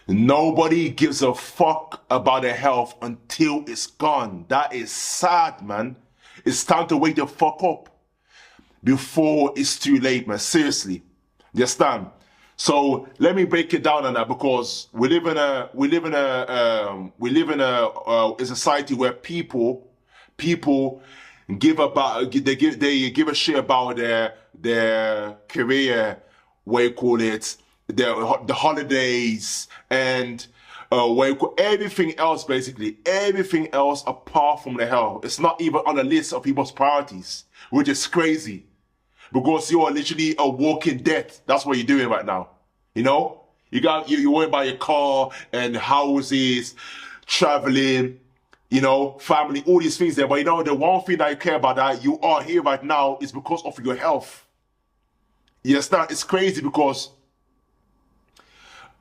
Nobody gives a fuck about their health until it's gone. That is sad, man. It's time to wake the fuck up before it's too late, man. Seriously. You understand? So let me break it down on that, because we live in a society where people give a shit about their career, what you call it, the holidays, and everything else, basically everything else apart from the health. It's not even on the list of people's priorities, which is crazy. Because you are literally a walking death. That's what you're doing right now. You know? You worry about your car and houses, traveling, you know, family, all these things there. But you know, the one thing that you care about, that you are here right now, is because of your health. Yes, that it's crazy, because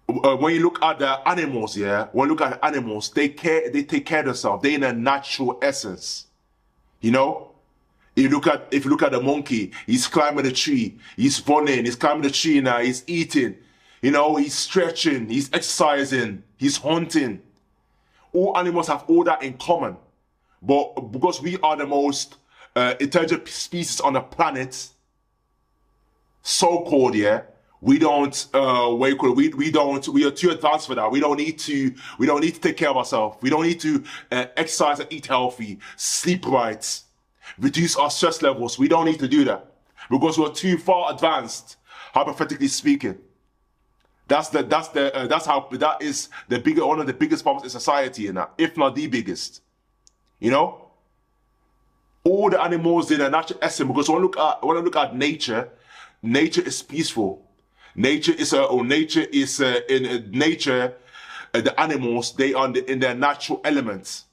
when you look at the animals, when you look at the animals, they take care of themselves. They're in a natural essence. You know? If you look at the monkey, he's climbing the tree, he's running, he's climbing the tree now, he's eating, you know, he's stretching, he's exercising, he's hunting. All animals have all that in common. But because we are the most intelligent species on the planet, so-called, we don't we are too advanced for that. We don't need to take care of ourselves. We don't need to exercise and eat healthy, sleep right, reduce our stress levels. We don't need to do that because we're too far advanced, hypothetically speaking. That is one of the biggest problems in society, and if not the biggest. You know, all the animals in their natural essence. Because when I look at nature, nature is peaceful. Nature is the animals, they are in their natural elements.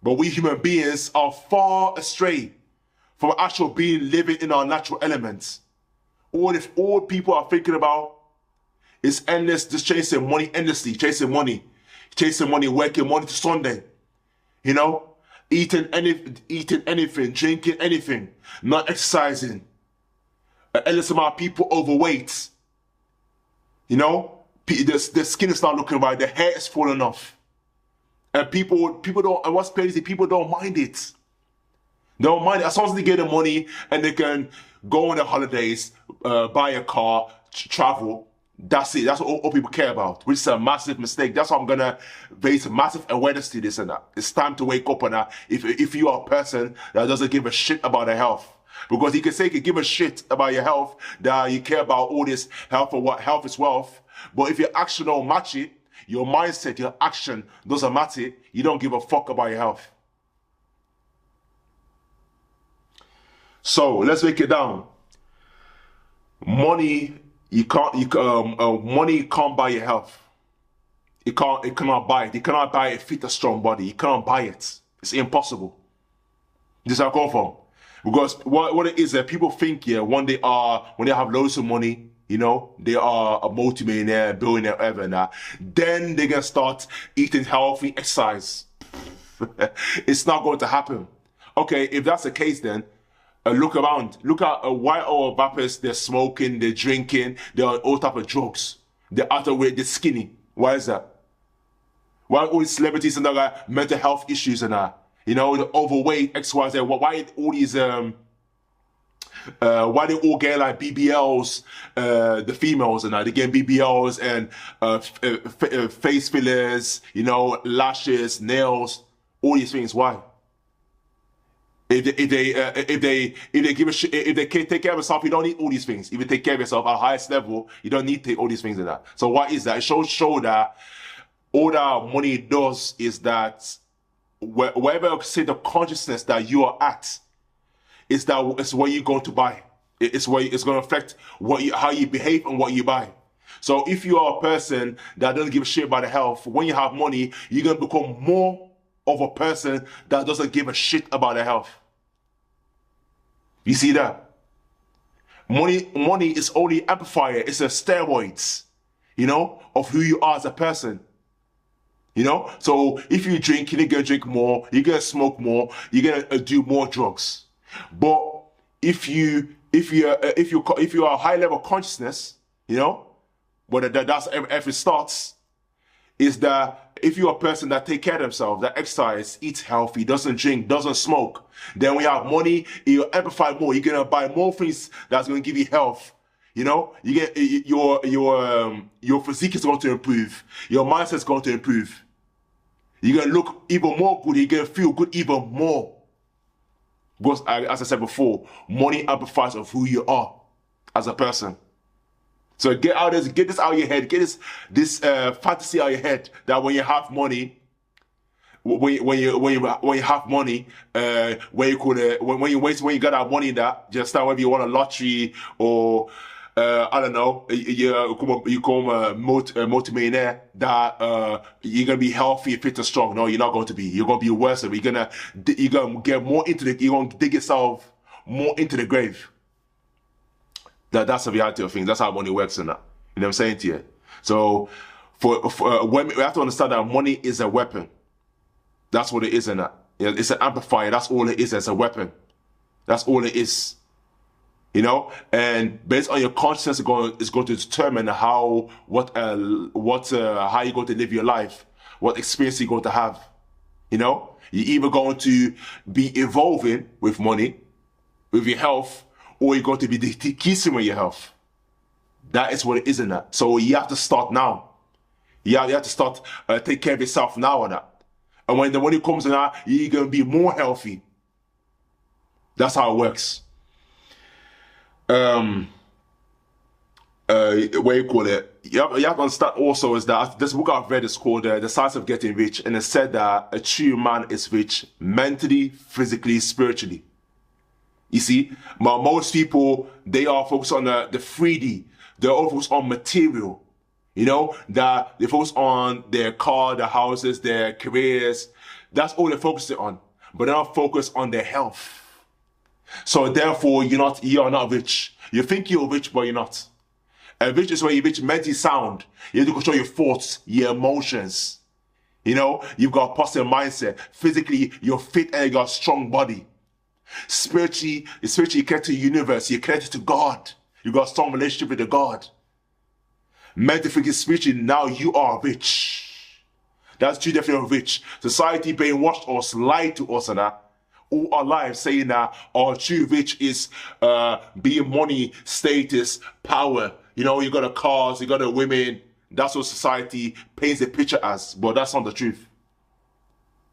But we human beings are far astray from actual being living in our natural elements. All people are thinking about is endless, just chasing money endlessly, chasing money, working Monday to Sunday. You know, eating anything, drinking anything, not exercising. An endless amount of people overweight. You know, the skin is not looking right, the hair is falling off. And people don't, and what's crazy, people don't mind it. They don't mind it. As long as they get the money and they can go on their holidays, buy a car, travel, that's it. That's all people care about, which is a massive mistake. That's why I'm gonna raise massive awareness to this and that. It's time to wake up on that. If you are a person that doesn't give a shit about their health. Because you can say you can give a shit about your health, that you care about all this health, or what health is wealth. But if your action don't match it, your mindset, your action doesn't matter, you don't give a fuck about your health. So let's break it down. Money can't buy your health. It cannot buy it. You cannot buy a fit, a strong body. You cannot buy it. It's impossible. This is where I come from. Because what it is that people think, when they have loads of money, you know, they are a multi-millionaire, billionaire, whatever, and then they're gonna start eating healthy, exercise. It's not going to happen. Okay, if that's the case, then look around. Look at why our rappers, they're smoking, they're drinking, they're on all type of drugs. They're out of weight, they're skinny. Why is that? Why all these celebrities and like mental health issues and that? You know, the overweight, X, Y, Z. Why all these why they all get like BBLs, the females and that, they get BBLs and face fillers, you know, lashes, nails, all these things. Why? If they give a shit, if they can't take care of yourself, you don't need all these things. If you take care of yourself at the highest level, you don't need to take all these things in that. So why is that? It show that all that money does is that wherever state of consciousness that you are at, it's what you're going to buy. It's going to affect how you behave and what you buy. So if you are a person that doesn't give a shit about the health, when you have money, you're going to become more of a person that doesn't give a shit about their health. You see that? Money is only amplifier. It's a steroids, you know, of who you are as a person. You know, so if you drink, you're gonna drink more, you're gonna smoke more, you're gonna do more drugs. But if you are a high level consciousness, you know, but that's if it starts, is that if you're a person that take care of themselves, that exercise, eats healthy, doesn't drink, doesn't smoke, then when you have money, you amplify more. You're gonna buy more things that's gonna give you health. You know, you get your physique is going to improve, your mindset is going to improve. You're gonna look even more good. You're gonna feel good even more. Because, as I said before, money amplifies of who you are as a person. So get this out of your head. Get this fantasy out of your head that when you have money, when you have money, when you got that money, that just start whether you want a lottery or I don't know, you become a multi-millionaire, that you're gonna be healthy, fit, and strong. No, you're not going to be. You're gonna be worse. You're gonna get more into you're gonna dig yourself more into the grave. That's the reality of things. That's how money works in that. You know what I'm saying to you? So for when we have to understand that money is a weapon. That's what it is in that. It's an amplifier. That's all it is. It's a weapon. That's all it is. You know, and based on your consciousness, it's going to determine how you're going to live your life, what experience you're going to have. You know, you're either going to be evolving with money, with your health, or you're going to be decreasing with your health. That is what it is in that. So you have to start now. You have to start take care of yourself now on that. And when the money comes in that, you're going to be more healthy. That's how it works. What you call it? You have to understand also is that this book I've read is called The Science of Getting Rich, and it said that a true man is rich mentally, physically, spiritually. You see, but most people, they are focused on the 3D. They're all focused on material. You know, that they focus on their car, their houses, their careers. That's all they're focusing on. But they're not focused on their health. So therefore, you're not rich. You think you're rich, but you're not. And rich is where you're rich mentally sound. You have to control your thoughts, your emotions. You know, you've got a positive mindset. Physically, you're fit and you got a strong body. Spiritually, you're connected to the universe. You're connected to God. You've got a strong relationship with the God. Mentally, spiritually, now you are rich. That's true definition of rich. Society brainwashed us, lied to us and that. All our lives saying that our true rich is being money, status, power. You know, you got the cars, you got the women. That's what society paints the picture as. But that's not the truth.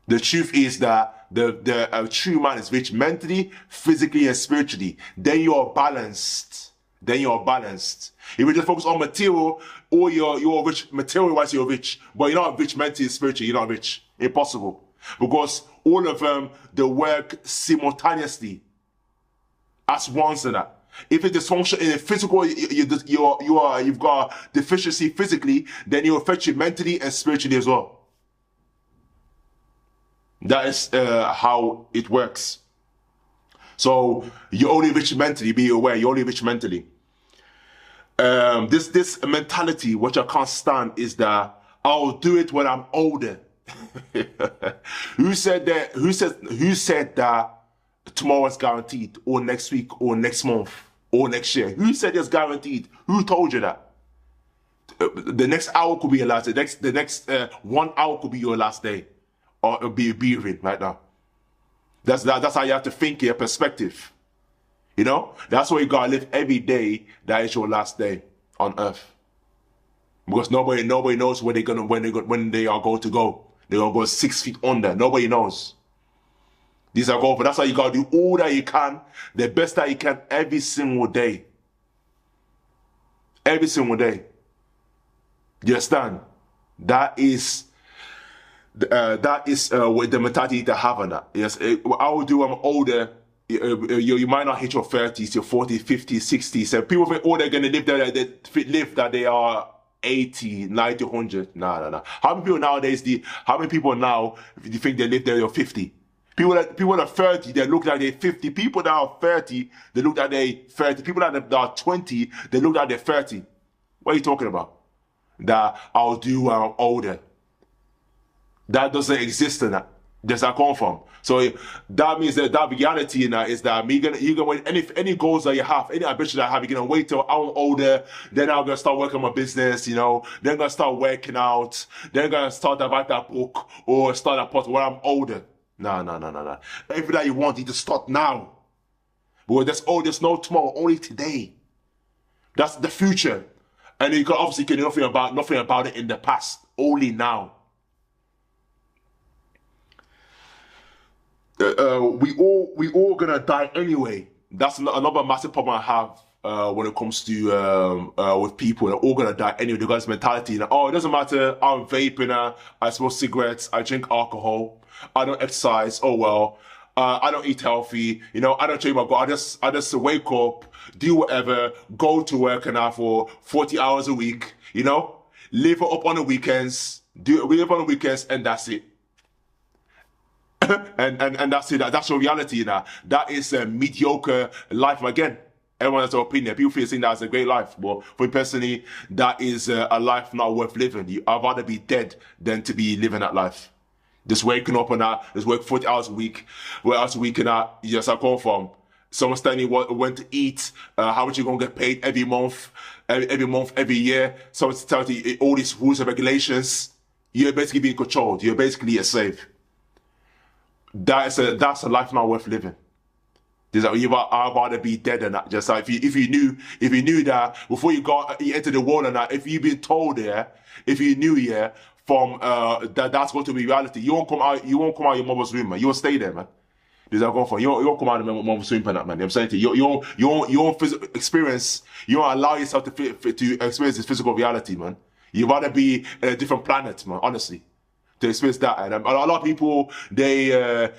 The truth is that the true man is rich mentally, physically, and spiritually. Then you are balanced. If you just focus on material, or you're rich material-wise, you're rich. But you're not rich mentally and spiritually. You're not rich. Impossible. Because all of them, they work simultaneously as ones in that. If it dysfunction in the physical, you've got deficiency physically, then you affect you mentally and spiritually as well. That is how it works. So you're only rich mentally. Be aware, you're only rich mentally. This mentality, which I can't stand, is that I'll do it when I'm older. Who said that tomorrow is guaranteed, or next week, or next month, or next year? Who said it's guaranteed? Who told you that? The next hour could be your last day. The next 1 hour could be your last day, or be breathing right now. That's how you have to think, your perspective. You know, that's why you gotta live every day that is your last day on earth. Because nobody knows when they are going to go. They're gonna go 6 feet under. Nobody knows. These are going, but that's why you gotta do all that you can, the best that you can every single day. Every single day. You understand? That is what the mentality to have on that. Yes, I will do. I'm older. You might not hit your 30s, your 40s, 50s, 60s. And people think, oh, they're gonna live there. They live that they are 80, 90, 100. Nah. How many people nowadays? How many people now? Do you think they live there? You're 50. People that are 30, they look like they're 50. People that are 30, they look like they're 30. People that are 20, they look like they're 30. What are you talking about? That I'll do when I'm older. That doesn't exist in that. That's where I come from. So that means that reality in that is that you're gonna wait any goals that you have, any ambition that I have, you're gonna wait till I'm older, then I'm gonna start working on my business, then I'm gonna start working out, then I'm gonna start to write that book or start that pot when I'm older. No, no, no, no, no. Everything that you want, you just start now. Because there's no tomorrow, only today. That's the future. And you can obviously do nothing about it in the past, only now. We all gonna die anyway. That's another massive problem I have when it comes to with people. They're all gonna die anyway. They got this mentality. It doesn't matter. I'm vaping. I smoke cigarettes. I drink alcohol. I don't exercise. Oh well. I don't eat healthy. I don't change my goal. I just wake up, do whatever, go to work for 40 hours a week. Live up on the weekends. Live on the weekends, and that's it. and that's it. That's your reality now. That is a mediocre life. Again, everyone has their opinion. People feel saying that's a great life. But for me personally, that is a life not worth living. I'd rather be dead than to be living that life. Just waking up and just work 40 hours a week. Where else a week and yes, I come from. Someone's telling you when to eat, how much you're gonna get paid every month, every year. Someone's telling you all these rules and regulations. You're basically being controlled. You're basically a slave. That's a life not worth living. I'd rather be dead than that. Just like if you knew that before you entered the world and that, if you've been told if you knew from that's going to be reality, you won't come out of your mother's womb, man. You will stay there, man. This is how I'm going for. You won't come out of your mother's womb, man. I'm saying to you, you won't experience. You won't allow yourself to experience this physical reality, man. You'd rather be in a different planet, man. Honestly. To experience that, and a lot of people they'll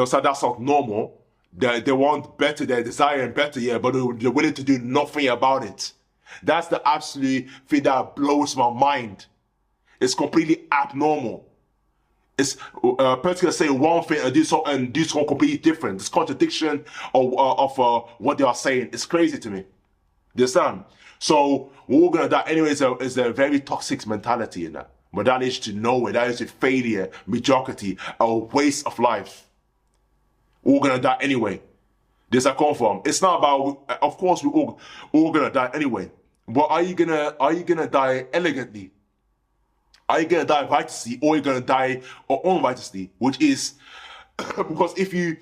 say that's not normal. They want better, they desire better, but they're willing to do nothing about it. That's the absolute thing that blows my mind. It's completely abnormal. It's a person can say one thing and do something completely different. This contradiction of what they are saying. It's crazy to me. You understand? So we're all gonna die anyway. Is a very toxic mentality in that. But that is to nowhere. That is to failure, mediocrity, a waste of life. We're all gonna die anyway. This I come from. It's not about. Of course, we're all gonna die anyway. But are you gonna die elegantly? Are you gonna die righteously, or are you gonna die unrighteously? Which is because if you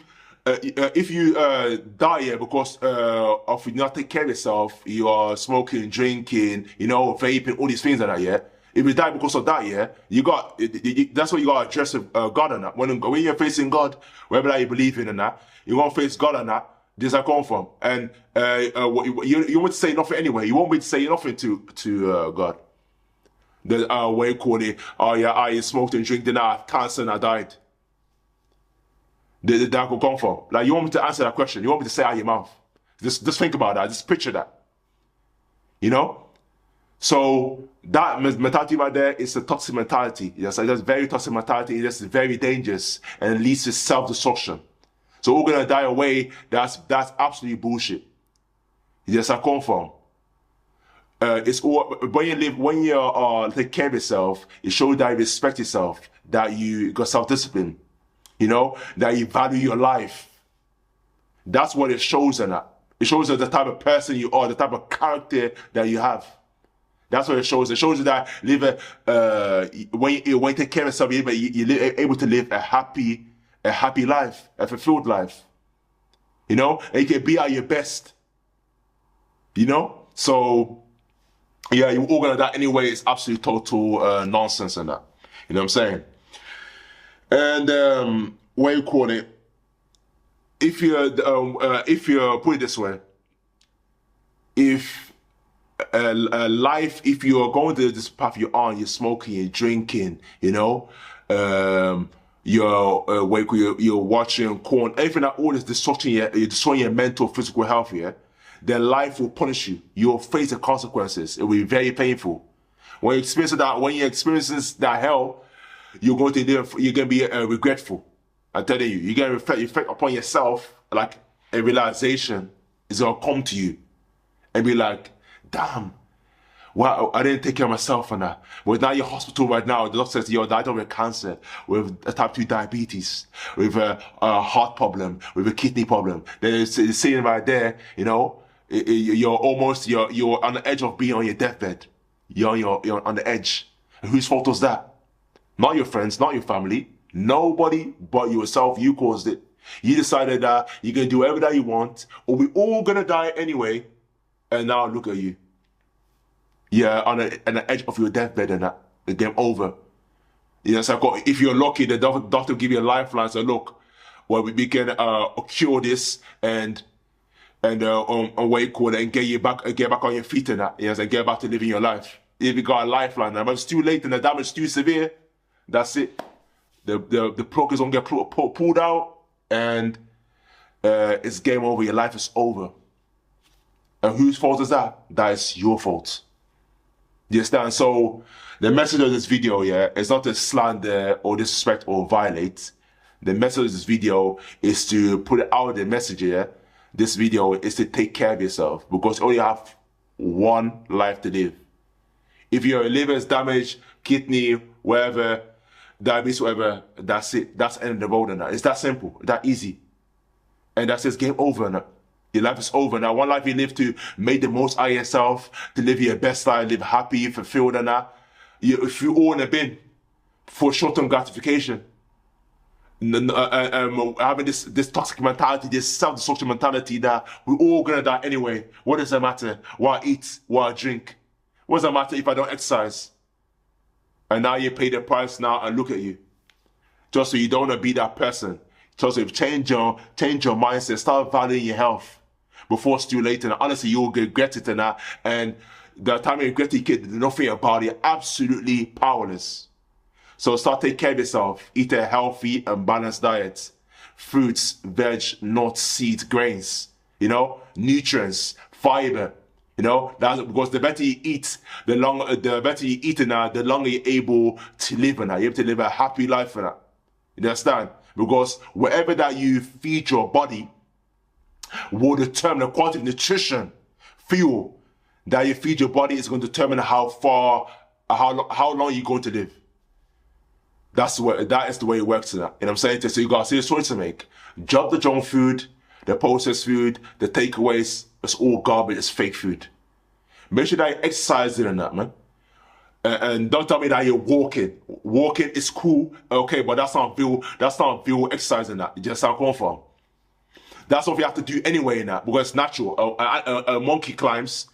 die because of you not take care of yourself, you are smoking, drinking, vaping, all these things like that, If you die because of that, that's what you got to address God on that. When you're facing God, whatever that you believe in and that, you're going to face God on that. This I come from. And you want to say nothing anyway. You won't be to say nothing to God. The way you call it, I smoked and drank, then I had cancer and I died. That could come from. Like, you want me to answer that question. You want me to say out your mouth. Just think about that. Just picture that. So that mentality right there is a toxic mentality. That's very toxic mentality. It's very dangerous and it leads to self-destruction. So we're gonna die away. That's absolutely bullshit. Yes, I come from. It's all when you take care of yourself. It shows that you respect yourself, that you got self-discipline. That you value your life. That's what it shows in that. It shows that the type of person you are, the type of character that you have. That's what it shows. It shows that when you take care of yourself, you're able to live a happy life, a fulfilled life. And you can be at your best. So you're all gonna die anyway. It's absolute total nonsense in that. You know what I'm saying? And what you call it? If you put it this way, if life, if you are going to this path you're on, you're smoking, you're drinking, you're watching porn, everything that all is destroying your mental, physical health, then life will punish you. You'll face the consequences. It will be very painful. When you experience that hell, you're going to be regretful. I'm telling you, you're going to reflect upon yourself, like a realization is going to come to you and be like, damn, Well, I didn't take care of myself and that. But now you're hospital right now. The doctor says you're diagnosed with cancer, with a type 2 diabetes, with a heart problem, with a kidney problem. They're saying right there, you know, you're on the edge of being on your deathbed. You're on the edge. And whose fault was that? Not your friends, not your family. Nobody but yourself. You caused it. You decided that you're going to do whatever that you want, or we're all going to die anyway. And now look at you. Yeah, on the edge of your deathbed and that. The game over. Yes, if you're lucky, the doctor will give you a lifeline. So look, well, we can cure this and what you call it, and get back on your feet and that. Yes, and get back to living your life. If you got a lifeline, but it's too late and the damage is too severe, that's it. The plug is gonna get pulled out and it's game over. Your life is over. And whose fault is that? That is your fault. You understand? So the message of this video, yeah, is not to slander or disrespect or violate. The message of this video is to put it out the message, yeah. This video is to take care of yourself because you only have one life to live. If your liver is damaged, kidney, whatever, diabetes, whatever, that's it. That's the end of the road and that. It's that simple, that easy. And that's just game over now. Your life is over. Now, one life you live to make the most out of yourself, to live your best life, live happy, fulfilled and that. If you all in a bin for short-term gratification, having this toxic mentality, this self-destructive mentality that we're all gonna die anyway. What does that matter? What I eat? What I drink? What does that matter if I don't exercise? And now you pay the price now and look at you. Just so you don't want to be that person. Just so you change your mindset, start valuing your health before it's too late. And honestly, you'll regret it and that. And the time you regret it, you get nothing about it. Absolutely powerless. So start taking care of yourself. Eat a healthy and balanced diet. Fruits, veg, nuts, seeds, grains. You know, nutrients, fiber. You know, that's because the better you eat, the better you eat now, the longer you're able to live in that. You're able to live a happy life in that. You understand? Because whatever that you feed your body will determine the quality of nutrition, fuel that you feed your body is going to determine how long you're going to live. That is the way it works. You know what I'm saying? So you got a serious choice to make. Drop the junk food, the processed food, the takeaways. It's all garbage. It's fake food. Make sure that you exercise in that, man. And don't tell me that you're walking. Walking is cool, okay, but that's not real exercise in that. You just sound come from. That's what you have to do anyway in that, because it's natural. A monkey climbs,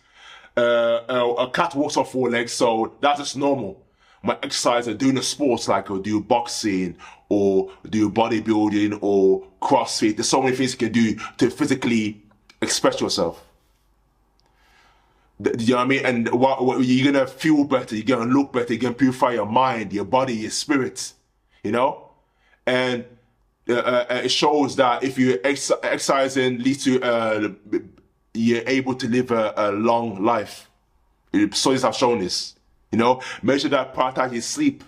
a cat walks on 4 legs, so that's just normal. My exercise and doing a sports like or do boxing or do bodybuilding or CrossFit. There's so many things you can do to physically express yourself. You know what I mean? And you're gonna feel better, you're gonna look better, you're gonna purify your mind, your body, your spirit, you know? And it shows that if you exercising leads to you're able to live a long life. Studies have shown this. You know, make sure that prioritize your sleep.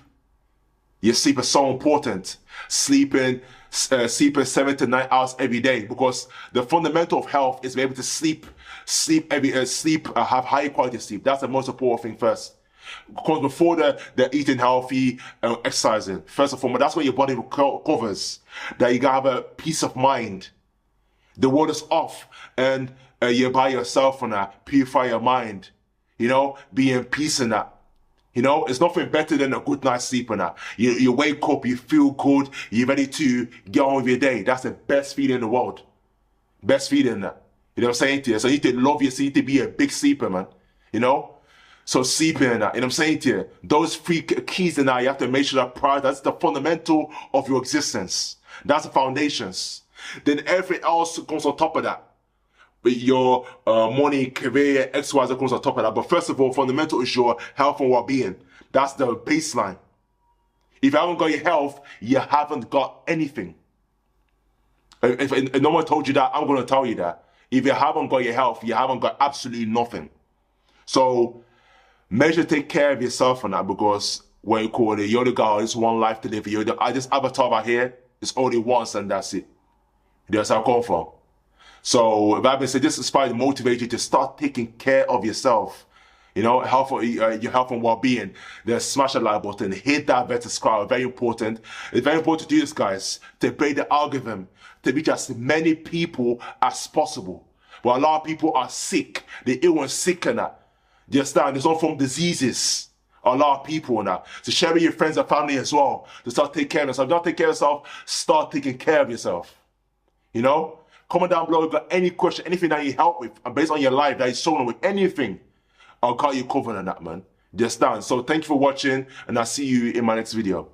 Your sleep is so important. Sleeping 7 to 9 hours every day, because the fundamental of health is to be able to sleep, have high quality sleep. That's the most important thing first. Because before the eating healthy and exercising, first and foremost, that's what your body recovers. That you gotta have a peace of mind. The world is off, and you're by yourself and that. Purify your mind. You know, be in peace in that. You know, it's nothing better than a good night's sleep and that. You wake up, you feel good, you're ready to get on with your day. That's the best feeling in the world. Best feeling that. You know what I'm saying to you? So you need to love your sleep, to be a big sleeper, man. You know? So sleeping and that. You know what I'm saying to you? Those 3 keys in that, you have to make sure that pride, that's the fundamental of your existence. That's the foundations. Then everything else comes on top of that. Your money, career, exercise comes on top of that. But first of all, fundamental is your health and well-being. That's the baseline. If you haven't got your health, you haven't got anything. If no one told you that, I'm going to tell you that. If you haven't got your health, you haven't got absolutely nothing. So make sure to take care of yourself on that, because what you call it, you're the guy, it's one life to live. This avatar right here, it's only once and that's it. That's how I come from. So, if I've been saying, this inspires, motivate you to start taking care of yourself. You know, your health and well-being, then smash the like button, hit that bell, subscribe. Very important. It's very important to do this, guys, to break the algorithm, to reach as many people as possible. But a lot of people are sick. They're ill and sick and that. Do you understand? There's some form of diseases. A lot of people now. So share with your friends and family as well. To start taking care of yourself. If you don't take care of yourself, start taking care of yourself. You know? Comment down below if you got any question, anything that you help with, and based on your life that you're struggling with, anything. I'll got you covered on that, man. Just done. So thank you for watching, and I'll see you in my next video.